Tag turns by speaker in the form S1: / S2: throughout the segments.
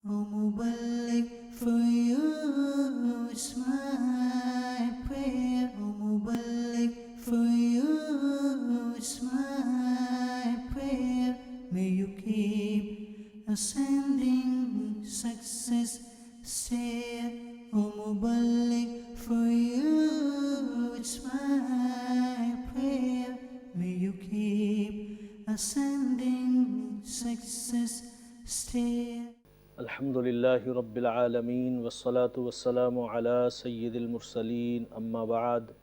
S1: O Mubarak, for you is my prayer. O Mubarak, for you is my prayer. May you keep ascending success stair. O Mubarak, for you is my prayer. May you keep ascending success stair.
S2: الحمد لله رب العالمين والصلاة والسلام على سيد المرسلين أما بعد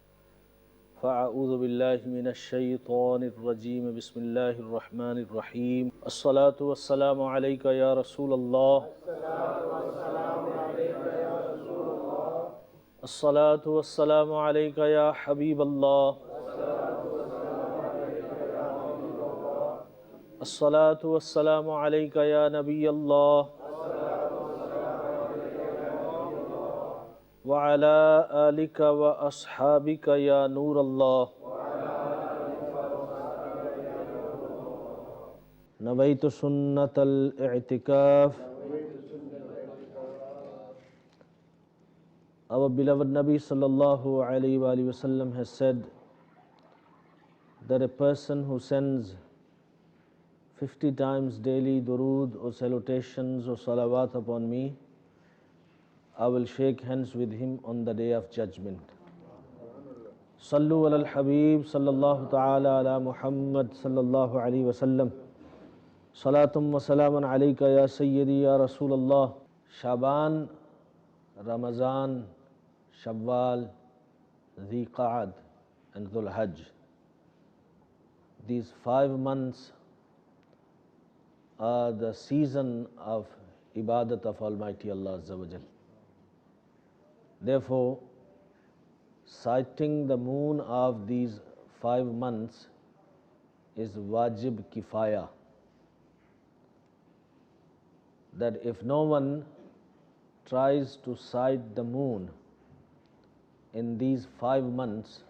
S2: فأعوذ بالله من الشيطان الرجيم بسم الله الرحمن الرحيم الصلاة والسلام عليك يا رسول الله الصلاة والسلام عليك يا حبيب الله الصلاة والسلام عليك يا نبي الله وعلى آلك وأصحابك يا نور الله نويت سنة الاعتكاف. Our beloved Nabi sallallahu alayhi wa sallam has said that a person who sends 50 times daily durood or salutations or salawat upon me, I will shake hands with him on the day of judgment. Sallu ala al-Habib sallallahu ta'ala ala Muhammad sallallahu alayhi wa sallam. Salatum wa salaman alayka ya Sayyidi ya Rasulallah. Shaban, Ramadan, Shawwal, Dhi Qa'ad and Dhul Hajj. These 5 months are the season of ibadat of Almighty Allah Azza wa Jal. Therefore, sighting the moon of these 5 months is wajib kifaya. That if no one tries to sight the moon in these 5 months,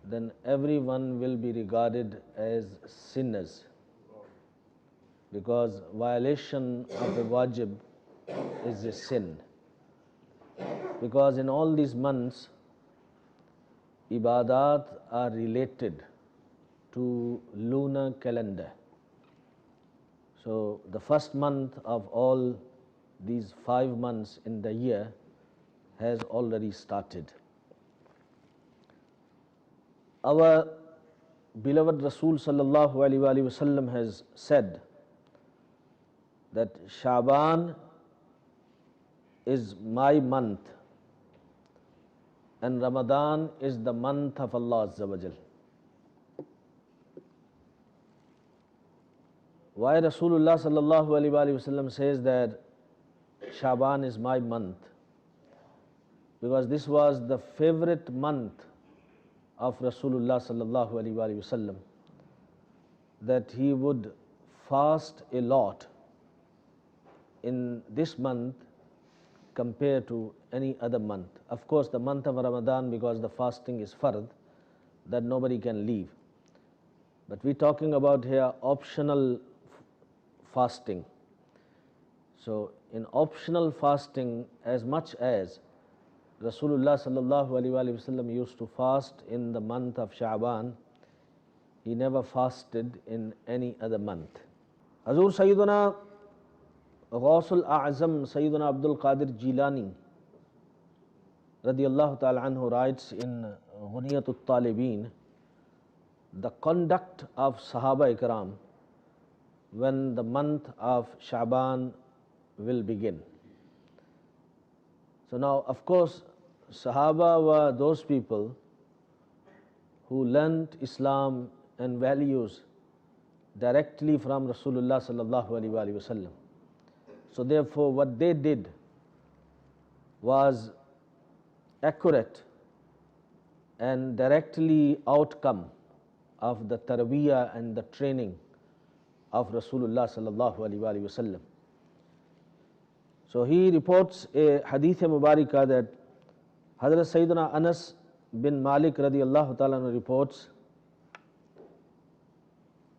S2: then everyone will be regarded as sinners, because violation of a wajib is a sin. Because in all these months, ibadat are related to lunar calendar. So the first month of all these 5 months in the year has already started. Our beloved Rasul sallallahu alaihi wasallam has said that Shaban is my month and Ramadan is the month of Allah Azza wa Jal. Why Rasulullah sallallahu alaihi wasallam says that Shaban is my month? Because this was the favorite month of Rasulullah sallallahu alaihi wasallam, that he would fast a lot in this month compared to any other month. Of course, the month of Ramadan, because the fasting is fard, that nobody can leave. But we're talking about here optional fasting. So in optional fasting, as much as Rasulullah sallallahu alaihi wasallam used to fast in the month of Sha'ban, he never fasted in any other month. Hazur Sayyiduna Ghawsul A'zam Sayyiduna Abdul Qadir Jilani radiyallahu ta'ala anhu writes in Ghuniyatul Talibin the conduct of Sahaba Ikram when the month of Sha'ban will begin. So now, of course, Sahaba were those people who learnt Islam and values directly from Rasulullah sallallahu alaihi wasallam. So therefore, what they did was accurate and directly outcome of the tarbiyah and the training of Rasulullah sallallahu alaihi wasallam. So he reports a hadith mubarakah that Hazrat Sayyidina Anas bin Malik radiyallahu ta'ala reports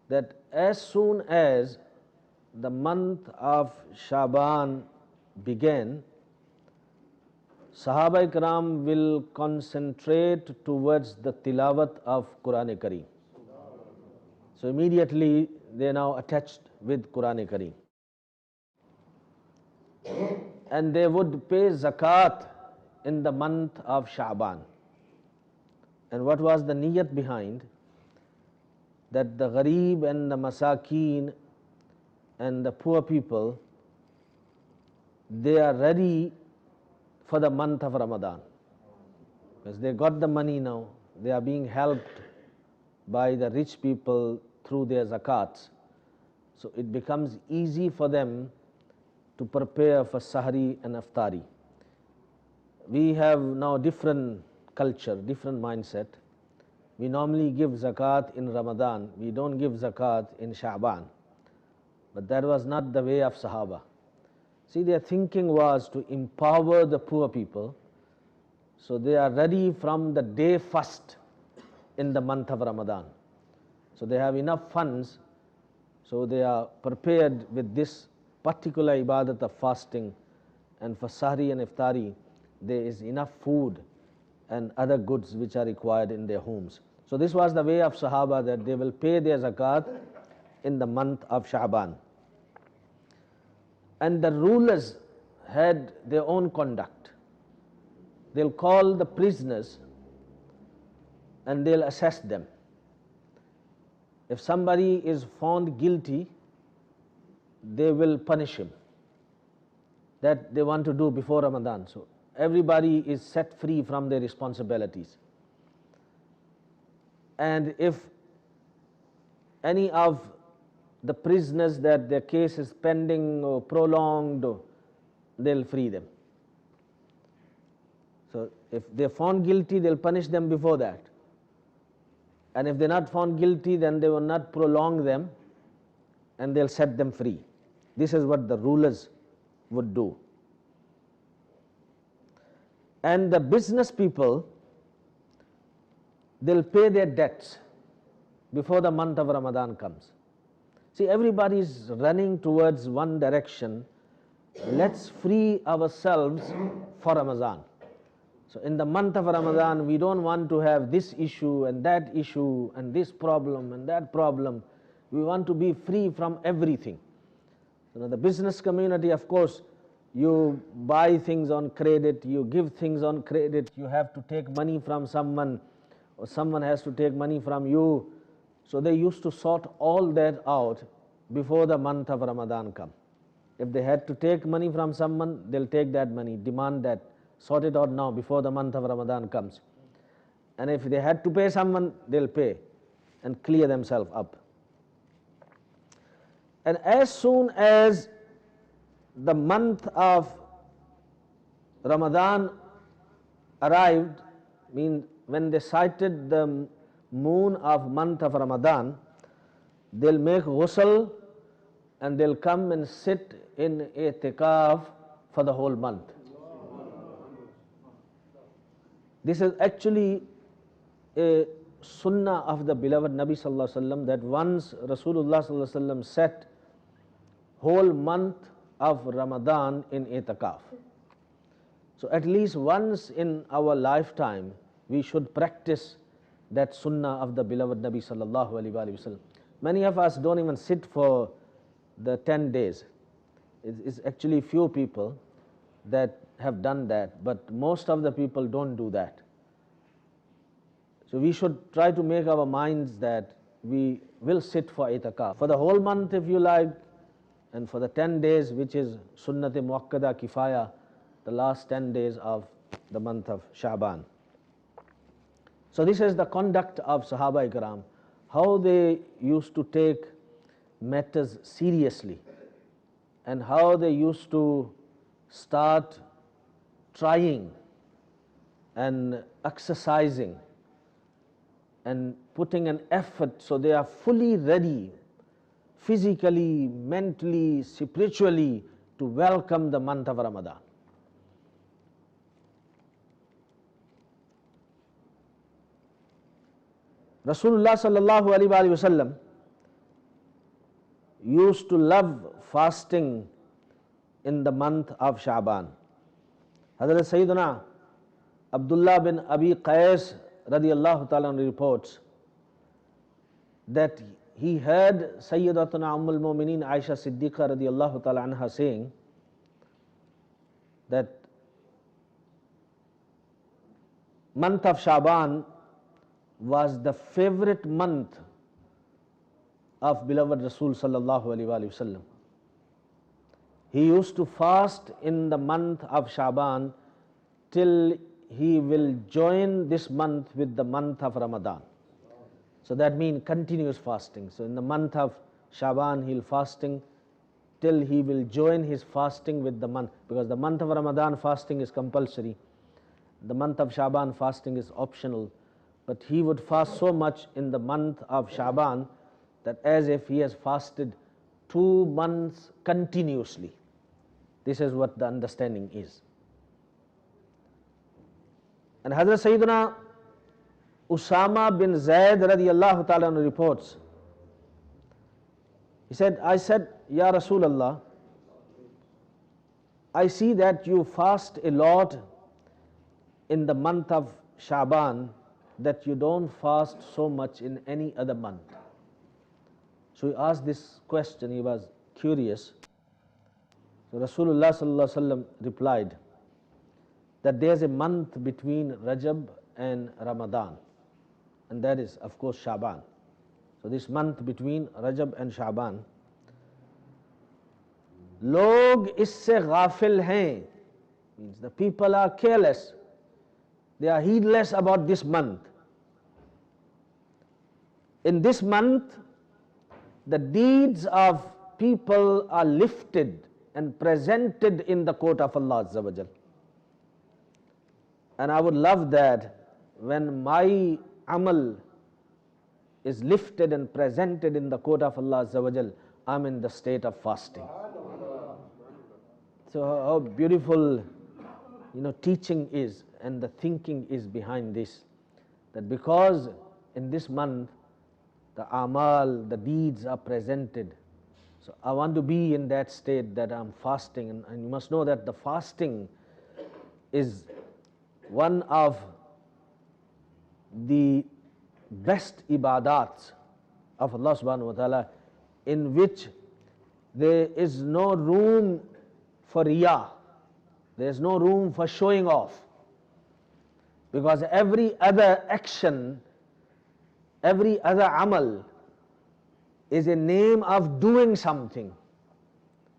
S2: that as soon as the month of Shaban began, Sahaba Ikram will concentrate towards the tilawat of Quran Kareem. So immediately they are now attached with Quran Kareem. And they would pay zakat in the month of Shaban. And what was the niyat behind? That the gharib and the masakeen and the poor people, they are ready for the month of Ramadan. Because they got the money now, they are being helped by the rich people through their zakats. So it becomes easy for them to prepare for Sahri and Iftari. We have now different culture, different mindset. We normally give zakat in Ramadan, we don't give zakat in Sha'ban. But that was not the way of Sahaba. See, their thinking was to empower the poor people, so they are ready from the day first in the month of Ramadan. So they have enough funds, so they are prepared with this particular ibadat of fasting, and for Sahri and Iftari, there is enough food and other goods which are required in their homes. So this was the way of Sahaba, that they will pay their zakat in the month of Sha'ban. And the rulers had their own conduct. They'll call the prisoners and they'll assess them. If somebody is found guilty, they will punish him. That they want to do before Ramadan. So everybody is set free from their responsibilities. And if any of the prisoners that their case is pending or prolonged, they'll free them. So if they're found guilty, they'll punish them before that. And if they're not found guilty, then they will not prolong them and they'll set them free. This is what the rulers would do. And the business people, they'll pay their debts before the month of Ramadan comes. See, everybody is running towards one direction. Let's free ourselves for Ramadan. So in the month of Ramadan, we don't want to have this issue and that issue and this problem and that problem. We want to be free from everything. So now the business community, of course, you buy things on credit, you give things on credit, you have to take money from someone, or someone has to take money from you. So they used to sort all that out before the month of Ramadan come. If they had to take money from someone, they'll take that money, demand that, sort it out now before the month of Ramadan comes. And if they had to pay someone, they'll pay and clear themselves up. And as soon as the month of Ramadan arrived, means when they sighted the moon of month of Ramadan, they'll make ghusl and they'll come and sit in i'tikaf for the whole month. This is actually a sunnah of the beloved Nabi Sallallahu Alaihi Wasallam, that once Rasulullah Sallallahu Alaihi Wasallam sat whole month of Ramadan in i'tikaf. So at least once in our lifetime, we should practice that sunnah of the beloved Nabi Sallallahu Alaihi Wasallam. Many of us don't even sit for the 10 days. It's actually few people that have done that, but most of the people don't do that. So we should try to make our minds that we will sit for i'tikaf for the whole month if you like, and for the 10 days which is sunnat-e muakkada kifaya, the last 10 days of the month of Sha'ban. So this is the conduct of Sahaba Ikram, how they used to take matters seriously and how they used to start trying and exercising and putting an effort, so they are fully ready physically, mentally, spiritually to welcome the month of Ramadan. Rasulullah sallallahu alaihi wasallam used to love fasting in the month of Shaban. Hazrat Sayyidina Abdullah bin Abi Qais radiyallahu ta'ala reports that he heard Sayyidatuna Ummul Mu'mineen Aisha Siddiqa radiyallahu ta'ala anha saying that month of Shaban was the favorite month of beloved Rasul sallallahu alaihi wasallam. He used to fast in the month of Shaban till he will join this month with the month of Ramadan. So that means continuous fasting. So in the month of Shaban he'll fasting till he will join his fasting with the month, because the month of Ramadan fasting is compulsory, the month of Shaban fasting is optional, but he would fast so much in the month of Shaban that as if he has fasted 2 months continuously. This is what the understanding is. And Hazrat Sayyidina Usama bin Zayd radiyallahu ta'ala reports, he said, I said, Ya Rasulullah, I see that you fast a lot in the month of Shaban, that you don't fast so much in any other month. So he asked this question, he was curious. So Rasulullah sallallahu alaihi wasallam replied that there is a month between Rajab and Ramadan, and that is of course Shaban. So this month between Rajab and Shaban, log isse ghafil hain, means the people are careless, they are heedless about this month. In this month, the deeds of people are lifted and presented in the court of Allah Azza wa Jal. And I would love that when my amal is lifted and presented in the court of Allah Azza wa Jal, I'm in the state of fasting. So how beautiful, teaching is, and the thinking is behind this, that because in this month the amal, the deeds are presented, so I want to be in that state that I'm fasting. And you must know that the fasting is one of the best ibadats of Allah subhanahu wa ta'ala, in which there is no room for riyah, there is no room for showing off, because every other action, every other amal is a name of doing something,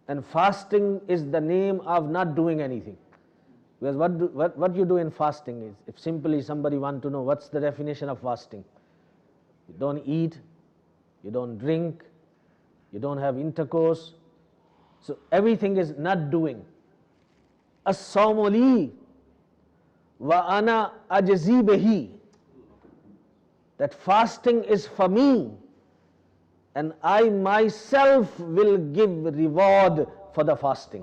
S2: and fasting is the name of not doing anything. Because what you do in fasting is, if simply somebody want to know what's the definition of fasting, you don't eat, you don't drink, you don't have intercourse, so everything is not doing. As-sawmu li wa ana ajzi bihi, that fasting is for me and I myself will give reward for the fasting.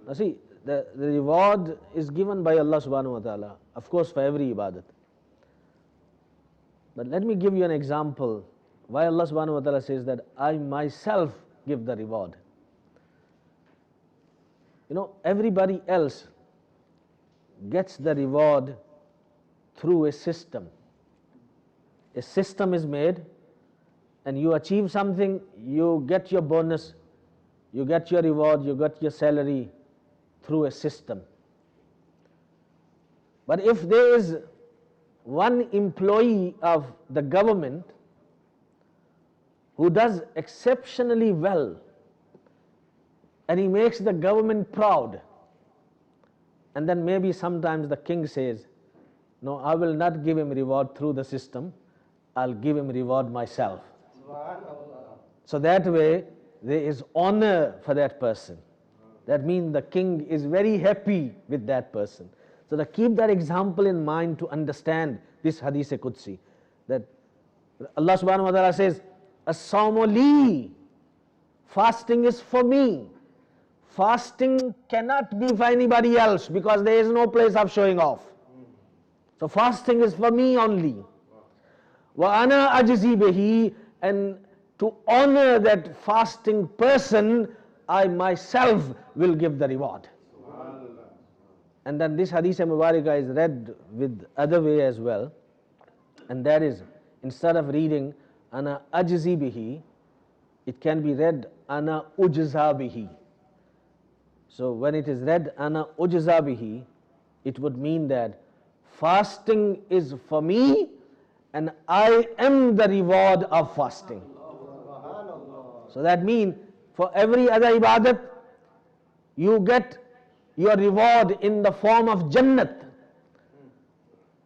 S2: Now see, the reward is given by Allah subhanahu wa ta'ala, of course, for every ibadat. But let me give you an example why Allah subhanahu wa ta'ala says that I myself give the reward. Everybody else gets the reward through a system. A system is made, and you achieve something, you get your bonus, you get your reward, you get your salary through a system. But if there is one employee of the government who does exceptionally well, and he makes the government proud, and then maybe sometimes the king says, no, I will not give him reward through the system, I'll give him reward myself. So that way there is honor for that person. That means the king is very happy with that person. So keep that example in mind to understand this Hadith Qudsi, that Allah subhanahu wa ta'ala says, As-sawmu li, fasting is for me. Fasting cannot be for anybody else, because there is no place of showing off. So fasting is for me only. Wa ana ajzi bihi, and to honor that fasting person, I myself will give the reward. And then this hadith Mubarakah is read with other way as well, and that is, instead of reading ana ajzi bihi, it can be read ana ujza bihi. So when it is read ana ujza bihi, it would mean that fasting is for me and I am the reward of fasting. So that means for every other ibadat, you get your reward in the form of Jannat.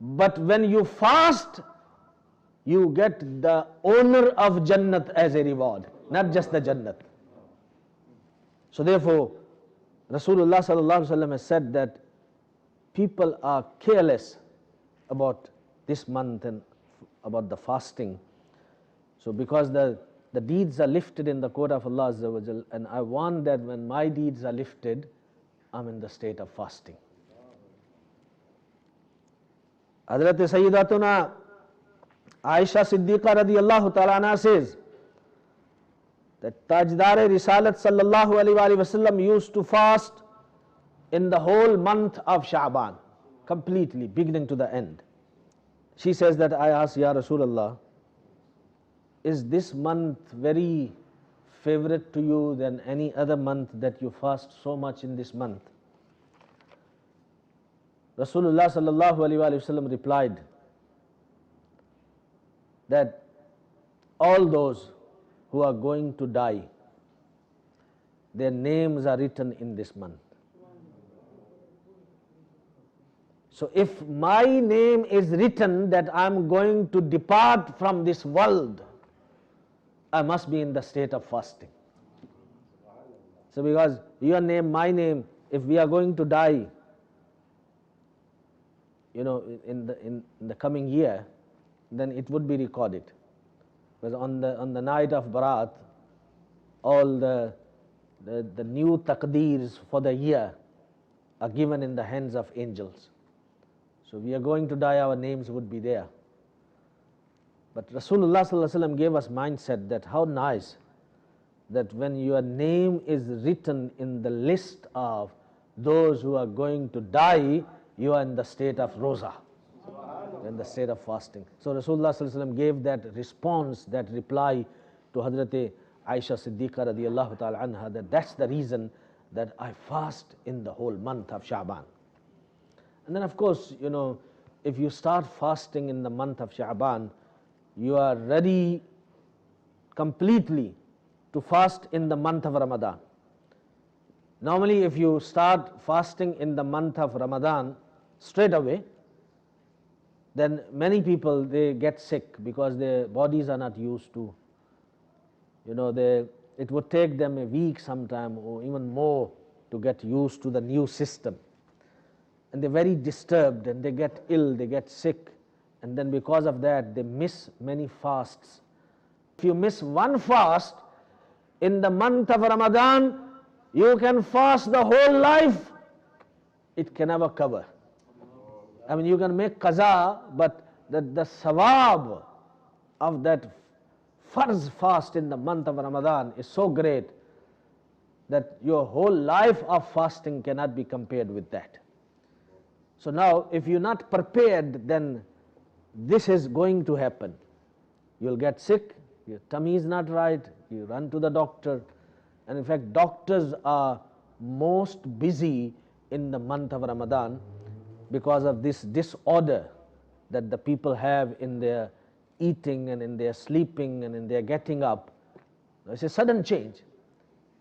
S2: But when you fast, you get the honor of Jannat as a reward, not just the Jannat. So therefore, Rasulullah sallallahu alaihi wasallam has said that people are careless about this month and about the fasting. So because the deeds are lifted in the court of Allah Azza wa Jal, and I want that when my deeds are lifted, I'm in the state of fasting. Hazrat Sayyidatuna Aisha Siddiqa radiyallahu ta'ala anha says that Tajdar Risalat sallallahu alaihi wasallam used to fast in the whole month of Sha'ban, completely, beginning to the end. She says that I asked, Ya Rasulullah, is this month very favorite to you than any other month that you fast so much in this month? Rasulullah sallallahu alaihi wasallam replied that all those who are going to die, their names are written in this month. So if my name is written that I'm going to depart from this world, I must be in the state of fasting. So because your name, my name, if we are going to die, in the coming year, then it would be recorded. Because on the night of Barat, all the new taqdeers for the year are given in the hands of angels. So we are going to die, our names would be there. But Rasulullah sallallahu alaihi wasallam gave us mindset that how nice that when your name is written in the list of those who are going to die, you are in the state of roza, in the state of fasting. So Rasulullah sallallahu alaihi wasallam gave that response, that reply to Hazrat Aisha Siddiqa radiyallahu ta'ala anha, that that's the reason that I fast in the whole month of Sha'ban. And then of course, if you start fasting in the month of Sha'ban, you are ready completely to fast in the month of Ramadan. Normally if you start fasting in the month of Ramadan straight away, then many people, they get sick because their bodies are not used to, it would take them a week sometime or even more to get used to the new system. And they're very disturbed and they get ill, they get sick, and then because of that they miss many fasts. If you miss one fast in the month of Ramadan, you can fast the whole life, it can never cover. I mean, you can make qaza, but the sawab of that farz fast in the month of Ramadan is so great that your whole life of fasting cannot be compared with that. So now, if you're not prepared, then this is going to happen. You'll get sick, your tummy is not right, you run to the doctor, and in fact, doctors are most busy in the month of Ramadan because of this disorder that the people have in their eating and in their sleeping and in their getting up. It's a sudden change.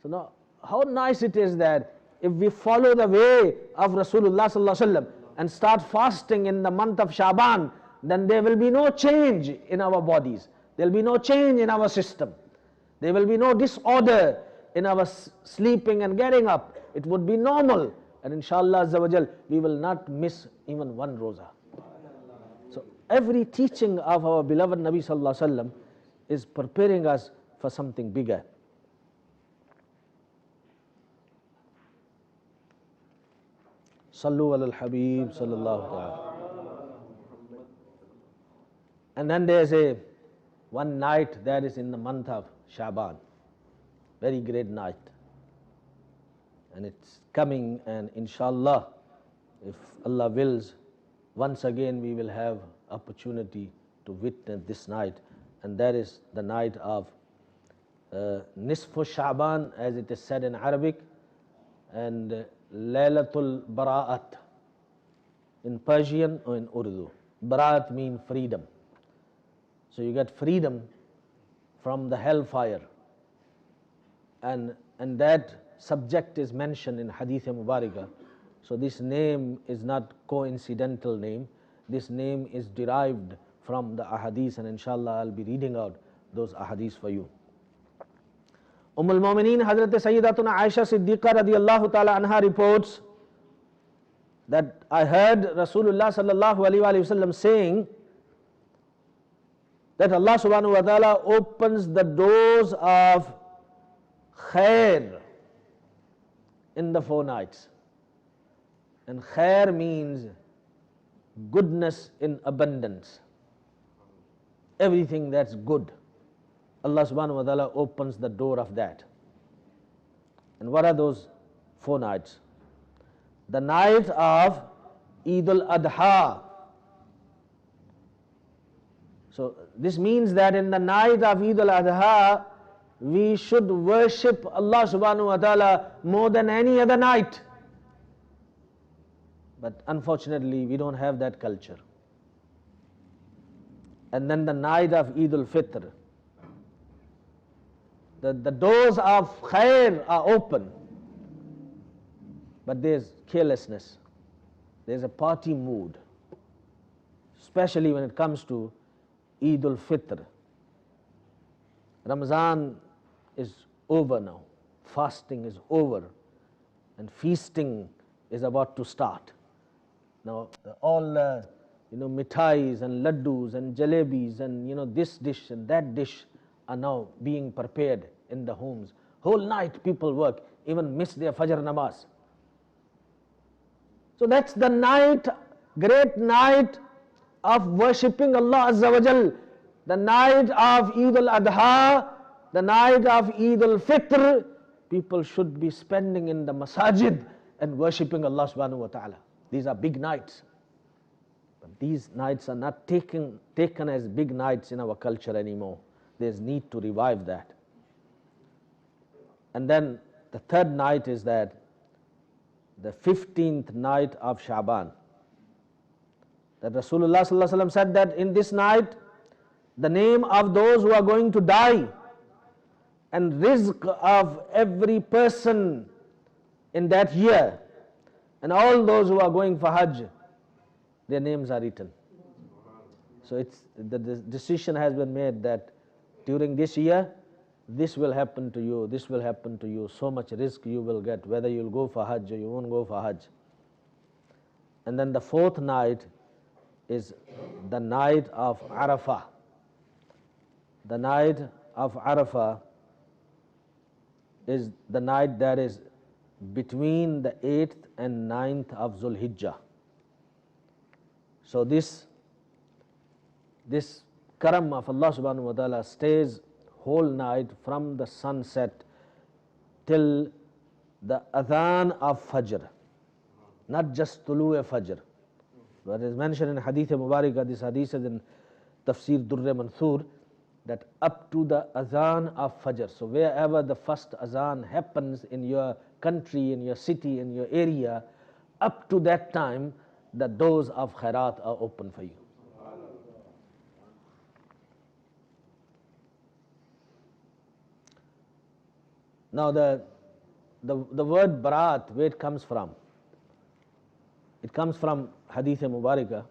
S2: So now, how nice it is that if we follow the way of Rasulullah sallallahu alaihi wasallam and start fasting in the month of Sha'ban, then there will be no change in our bodies. There will be no change in our system. There will be no disorder in our sleeping and getting up. It would be normal. And inshallah Azza wa Jal, we will not miss even one roza. So every teaching of our beloved Nabi sallallahu alaihi wasallam is preparing us for something bigger. Sallu ala al-Habib sallallahu ta'ala. And then there's one night that is in the month of Shaban. Very great night. And it's coming, and inshallah, if Allah wills, once again we will have opportunity to witness this night, and that is the night of Nisfu Shaban, as it is said in Arabic, and Laylatul Bara'at in Persian or in Urdu. Bara'at means freedom. So you get freedom from the hellfire, and that subject is mentioned in Hadith Mubarakah. So this name is not coincidental name. This name is derived from the ahadith, and inshallah I'll be reading out those ahadith for you. Al-Mu'mineen Hazrat Sayyidatuna Aisha Siddiqa radiyallahu ta'ala anha reports that I heard Rasulullah sallallahu alaihi wasallam saying that Allah subhanahu wa ta'ala opens the doors of khair in the 4 nights. And khair means goodness in abundance. Everything that's good, Allah subhanahu wa ta'ala opens the door of that. And what are those 4 nights? The night of Eid al-Adha. So this means that in the night of Eid al-Adha, we should worship Allah subhanahu wa ta'ala more than any other night. But unfortunately, we don't have that culture. And then the night of Eid al-Fitr, the doors of khair are open, but there's carelessness, there's a party mood, especially when it comes to Eid al-Fitr. Ramadan is over now, fasting is over, and feasting is about to start. Now all mithais and laddus and jalebis and this dish and that dish are now being prepared in the homes. Whole night people work, even miss their Fajr namaz. So that's the night, great night of worshipping Allah Azza wa Jal, the night of Eid al-Adha, the night of Eid al-Fitr. People should be spending in the masajid and worshipping Allah subhanahu wa ta'ala. These are big nights. But these nights are not taken as big nights in our culture anymore. There's need to revive that. And then the 3rd night is that the 15th night of Shaban. That Rasulullah sallallahu alaihi wasallam said that in this night, the name of those who are going to die and rizq of every person in that year, and all those who are going for Hajj, their names are written. So the decision has been made that during this year, this will happen to you, this will happen to you, so much rizq you will get, whether you'll go for Hajj or you won't go for Hajj. And then the 4th night is the night of Arafah. The night of Arafah is the night that is between the 8th and 9th of Zulhijjah. So this karam of Allah subhanahu wa ta'ala stays whole night from the sunset till the adhan of Fajr, not just Tulu'e Fajr. But as mentioned in Hadith Mubarakah, this hadith is in Tafsir Durr Mansur, that up to the adhan of Fajr. So wherever the first adhan happens in your country, in your city, in your area, up to that time, the doors of khairat are open for you. Now the word barat, where it comes from? It comes from Hadith Mubarakah.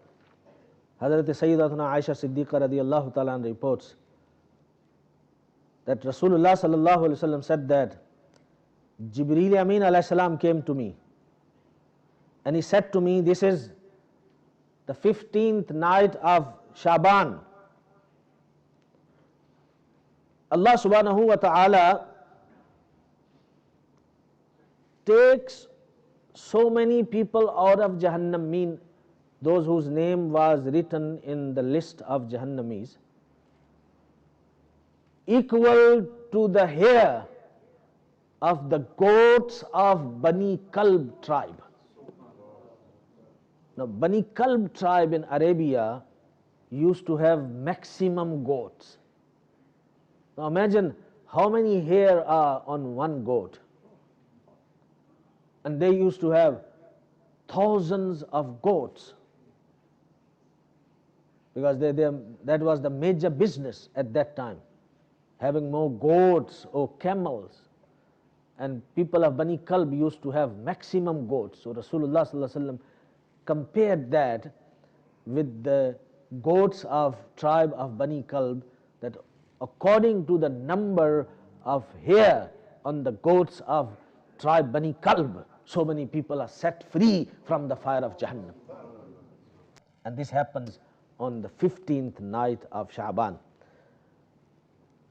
S2: Hazrat Sayyidatuna Aisha Siddiqa radiyallahu ta'ala anha reports that Rasulullah sallallahu alaihi wasallam said that Jibreel Amin alayhi salam came to me and he said to me, this is the 15th night of Shaban. Allah subhanahu wa ta'ala takes so many people out of Jahannam, mean those whose name was written in the list of Jahannamis. equal to the hair of the goats of Bani Kalb tribe. Now, Bani Kalb tribe in Arabia used to have maximum goats. Now imagine how many hair are on one goat. And they used to have thousands of goats, because that was the major business at that time, having more goats or camels. And people of Bani Kalb used to have maximum goats. So Rasulullah sallallahu alaihi wasallam compared that with the goats of tribe of Bani Kalb, that according to the number of hair on the goats of tribe Bani Kalb, so many people are set free from the fire of Jahannam. And this happens on the 15th night of Sha'ban.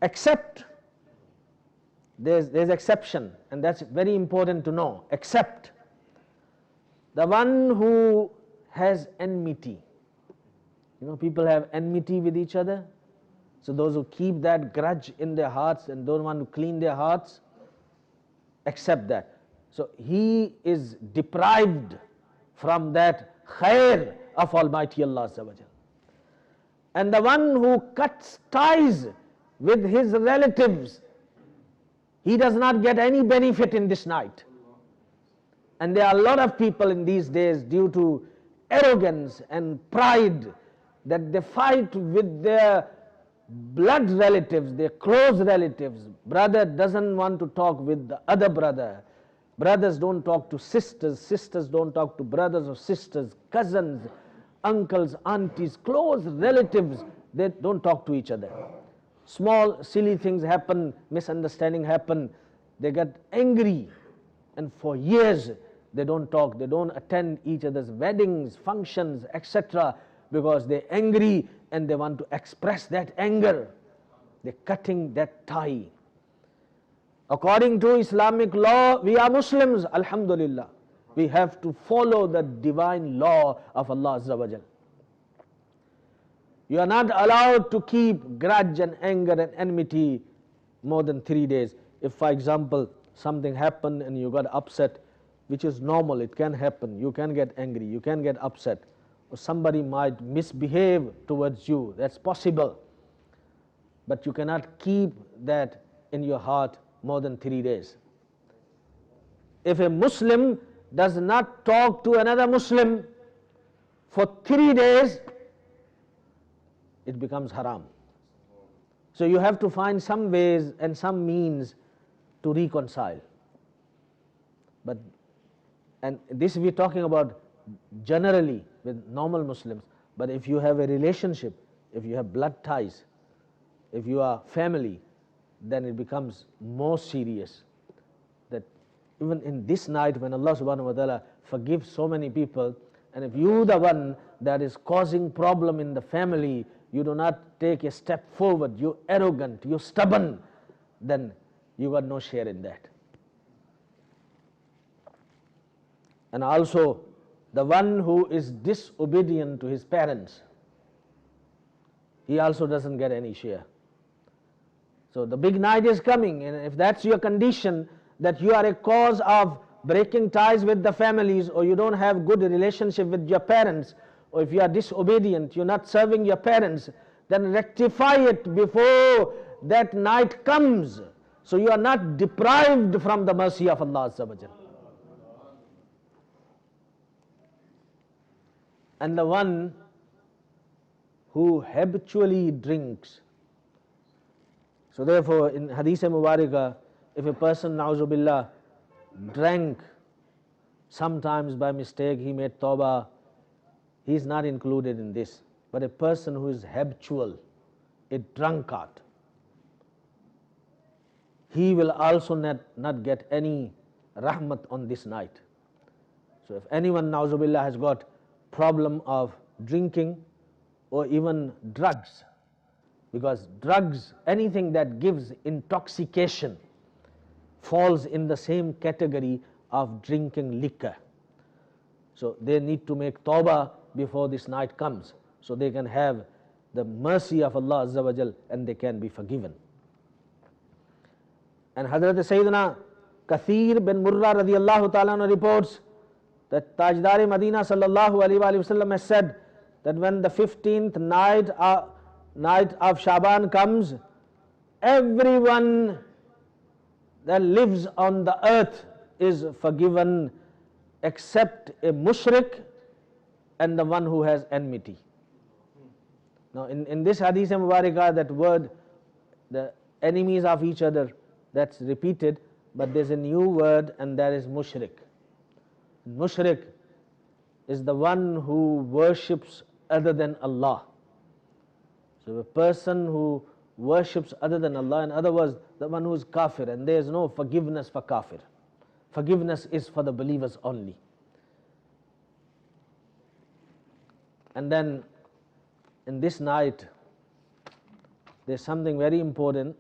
S2: Except, there's exception, and that's very important to know, except the one who has enmity. You know, people have enmity with each other. So those who keep that grudge in their hearts and don't want to clean their hearts, accept that. So he is deprived from that khair of Almighty Allah Azza wa Jal. And the one who cuts ties with his relatives, he does not get any benefit in this night. And there are a lot of people in these days, due to arrogance and pride, that they fight with their blood relatives, their close relatives. Brother doesn't want to talk with the other brother. Brothers don't talk to sisters. Sisters don't talk to brothers or sisters. Cousins, uncles, aunties, close relatives, they don't talk to each other. Small silly things happen, misunderstanding happen, they get angry, and for years they don't talk, they don't attend each other's weddings, functions, etc., because they're angry and they want to express that anger. They're cutting that tie. According to Islamic law, we are Muslims, alhamdulillah. We have to follow the divine law of Allah Azza wa Jal. You are not allowed to keep grudge and anger and enmity more than 3 days. If, for example, something happened and you got upset, which is normal, it can happen, you can get angry, you can get upset, or somebody might misbehave towards you, that's possible. But you cannot keep that in your heart more than 3 days. If a Muslim does not talk to another Muslim for 3 days, it becomes haram. So you have to find some ways and some means to reconcile. And this we're talking about generally with normal Muslims. But if you have a relationship, if you have blood ties, if you are family, then it becomes more serious. That even in this night when Allah subhanahu wa ta'ala forgives so many people, and if you the one that is causing problem in the family, you do not take a step forward, you're arrogant, you're stubborn, then you got no share in that. And also the one who is disobedient to his parents, he also doesn't get any share. So the big night is coming, and if that's your condition, that you are a cause of breaking ties with the families, or you don't have good relationship with your parents, or if you are disobedient, you're not serving your parents, then rectify it before that night comes, so you are not deprived from the mercy of Allah Azza wa Jal. And the one who habitually drinks. So therefore in Hadith Mubarakah, if a person, na'uzubillah, drank, sometimes by mistake he made tawbah, he is not included in this. But a person who is habitual, a drunkard, he will also not get any rahmat on this night. So if anyone, na'uzubillah, has got problem of drinking or even drugs, because drugs, anything that gives intoxication, falls in the same category of drinking liquor. So they need to make tawbah before this night comes, so they can have the mercy of Allah Azza wa Jal and they can be forgiven. And Hazrat Sayyidina Kathir bin Murrah radiyallahu ta'ala reports that Tajdar Madina sallallahu alaihi wasallam has said that when the 15th night of Shaban comes, everyone that lives on the earth is forgiven except a mushrik and the one who has enmity. Now in this hadith Mubarakah, that word, the enemies of each other, that's repeated, but there's a new word, and that is mushrik. Mushrik is the one who worships other than Allah. So a person who worships other than Allah, in other words, the one who is kafir, and there is no forgiveness for kafir. Forgiveness is for the believers only. And then in this night, there's something very important,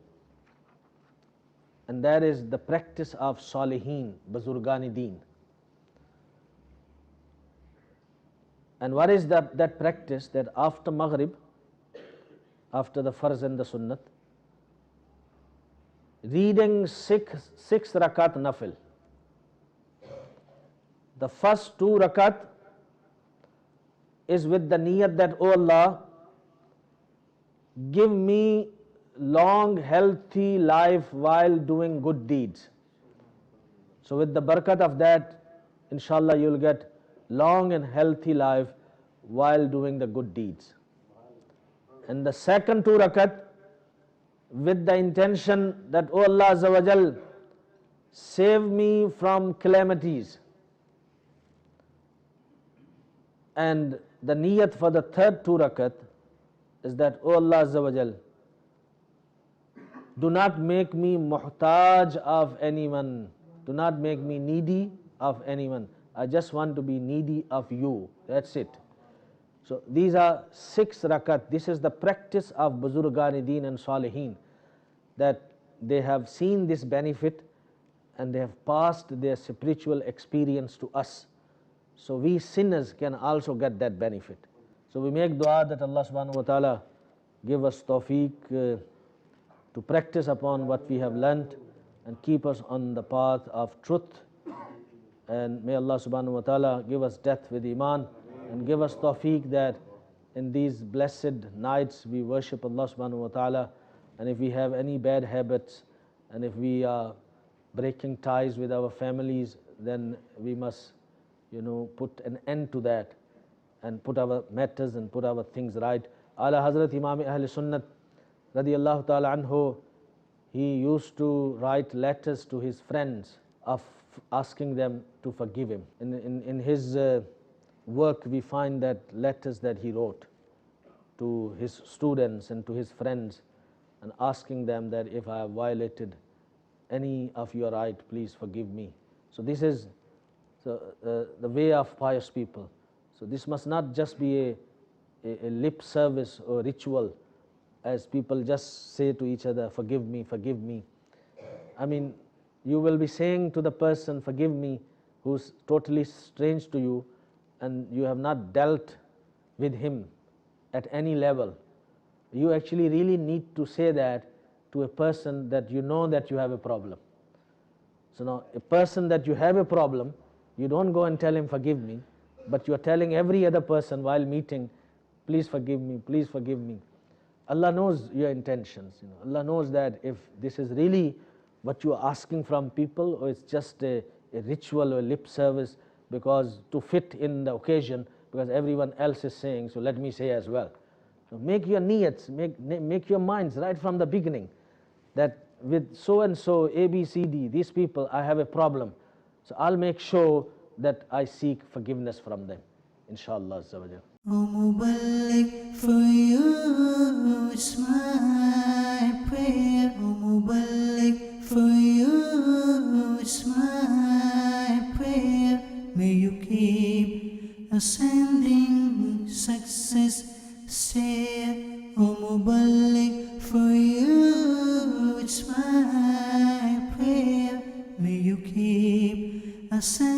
S2: and that is the practice of Salihin, Buzurgani Deen. And what is that practice? That after Maghrib, after the Farz and the Sunnat, reading six rakat nafil. The first 2 rakat is with the niyat that, oh Allah, give me long healthy life while doing good deeds. So with the barakat of that, inshallah you'll get long and healthy life while doing the good deeds. And the second 2 rakat with the intention that, oh Allah Azza wa Jal, save me from calamities. And the niyat for the third 2 rakat is that, oh Allah Azza wa Jal, do not make me muhtaj of anyone, do not make me needy of anyone. I just want to be needy of you. That's it. So these are 6 rakat. This is the practice of Buzurgani Deen and Salihin, that they have seen this benefit and they have passed their spiritual experience to us. So we sinners can also get that benefit. So we make dua that Allah subhanahu wa ta'ala give us tawfiq to practice upon what we have learnt and keep us on the path of truth. And may Allah subhanahu wa ta'ala give us death with iman, and give us tawfiq that in these blessed nights we worship Allah subhanahu wa ta'ala. And if we have any bad habits, and if we are breaking ties with our families, then we must, put an end to that and put our matters and put our things right. Ala Hazrat Imam Ahl Sunnat radiyallahu ta'ala anhu, he used to write letters to his friends of asking them to forgive him. In his work we find that letters that he wrote to his students and to his friends, and asking them that if I have violated any of your right, please forgive me. So this is the way of pious people. So this must not just be a lip service or ritual, as people just say to each other, forgive me, forgive me. I mean, you will be saying to the person, forgive me, who's totally strange to you, and you have not dealt with him at any level. You actually really need to say that to a person that you know that you have a problem. So now, a person that you have a problem, you don't go and tell him forgive me, but you are telling every other person while meeting, please forgive me, please forgive me. Allah knows your intentions. Allah knows that if this is really what you are asking from people, or it's just a ritual or lip service because to fit in the occasion, because everyone else is saying, so let me say as well. So make your niyats, make your minds right from the beginning, that with so and so, A, B, C, D, these people, I have a problem. So I'll make sure that I seek forgiveness from them, inshallah.
S1: O Mubarak, for you is my prayer. O Mubarak, for you is my prayer. May you keep ascending success stair. O Mubarak, for you it's my prayer. May you keep ascending